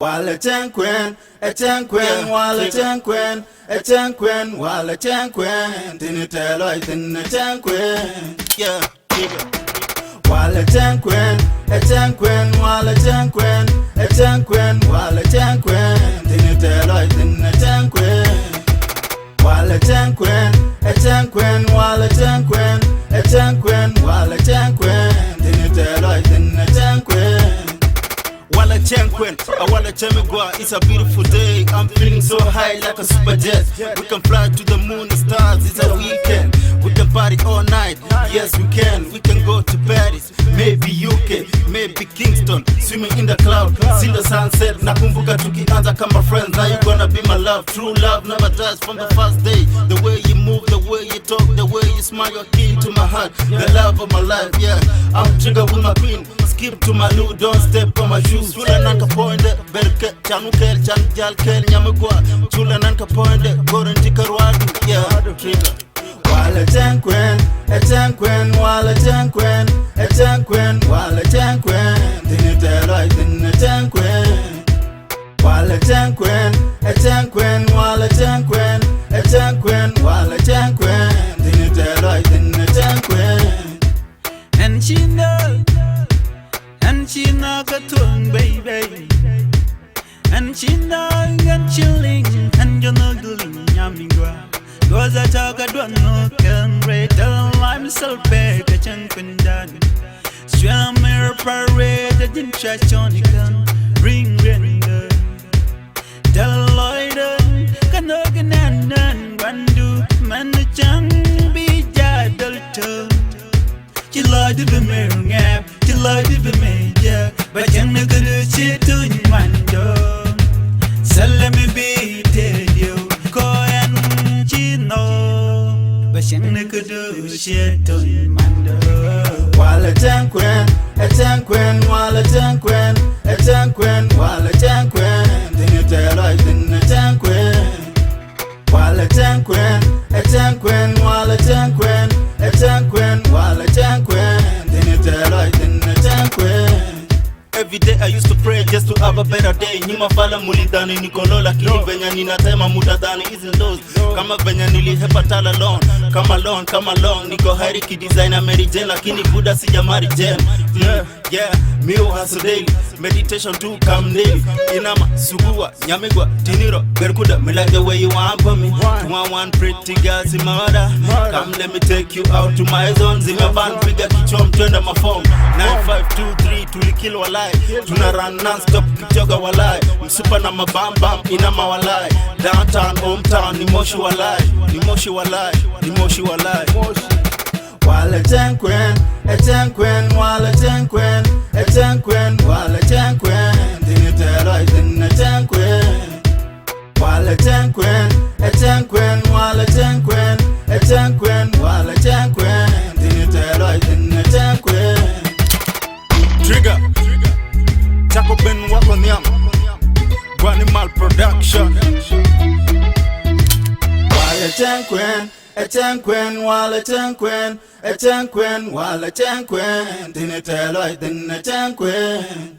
Wale Chenkwen, Wale Chenkwen, Wale Chenkwen, Tinitelo, Chenkwen, Yeah, Wale Chenkwen, Wale Chenkwen, Wale Chenkwen, Tinitelo, Chenkwen, Wale Chenkwen, Wale Chenkwen, Wale Chenkwen, Tinitelo, Chenkwen. Wale Chenkwen, Wale Chemigwa, it's a beautiful day. I'm feeling so high like a super jet. We can fly to the moon and stars, it's a weekend. We can party all night, yes we can. We can go to Paris, maybe UK, maybe Kingston. Swimming in the cloud, see the sunset. Nakumbuka tukianza kama friends. Now you gonna be my love, true love never dies from the first day. The way you move, the way you talk, the way you smile, you're key to my heart. The love of my life, yeah. I'm trigger with my queen. Skip to my loo, don't step on my shoes. Chula nanka poinde, berke, chanukel, chanjalkel, nyamugwa. Chula nanka poinde, gorinti karwadu, yeah, trigger. Wale Chenkwen, Wale Chenkwen, Wale Chenkwen, Tinitelo, Chenkwen. Wale Chenkwen, Wale Chenkwen, Wale Chenkwen, Tinitelo, Chenkwen. And she know the tongue, baby. And she know and chilling, and you're not doing yamingwa. Cause I talk, I don't know, can rate, I'm so bad, I can't pin down. Swim mirror parade, I didn't touch on the gun, ring render. Tell Lloyd, can organ and do, man, the chang be jadal. She lied to the mirror gap, she lied to the major, but you're not gonna shit to one door. So let me be tell you, go and she know, but you're not gonna shit to one door. Wale Chenkwen, Wale Chenkwen, Wale Chenkwen, Tinitelo, Chenkwen. Wale Chenkwen, Wale Chenkwen, Wale Chenkwen, Tinitelo, Chenkwen. Every day I used to pray just to have a better day. Nyuma fala mulidhani nikolo lakini venya ninatema mutadhani isn't those. Kama venya nilihepa tala long, come along. Niko hairi ki designer Mary Jane lakini Buddha sijamari Jane. Yeah, me hustle daily, meditation too come daily. Inama, sugua, nyamigwa, tiniro, berkuda. Me like the way you want for me. One pretty girl in my order. Come let me take you out to my zone. Zima van piga kichom twenda mafomu. 9523 tulikilo walai. Tuna run non-stop kichoga walai. Msupa na mabambam inama walai. Downtown, hometown, ni moshi walai. Ni moshi walai. Wale Chenkwen, Wale Chenkwen, Wale Chenkwen, Tinitelo, Chenkwen. Wale Chenkwen, Wale Chenkwen, Wale Chenkwen, Tinitelo, Chenkwen. Trigger, Taco Ben wako nyama, Guanimal Production. Wale Chenkwen, Wale Chenkwen, Wale Chenkwen, Tinitelo, Chenkwen.